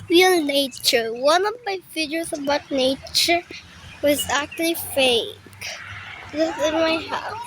Real nature. One of my videos about nature was actually fake. This is in my house.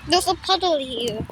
There's a puddle here.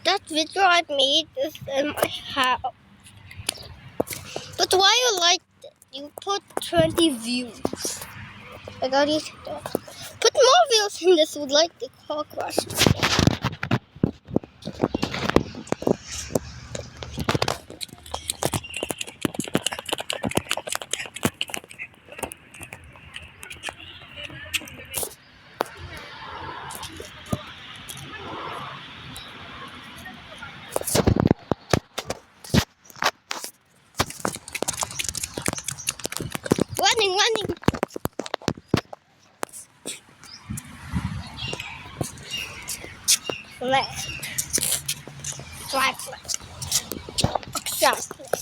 That video I made is in my house. But why you liked it? You put 20 views. I got it. Put more views in this would like the cockroach. Running. Flat. Exactly.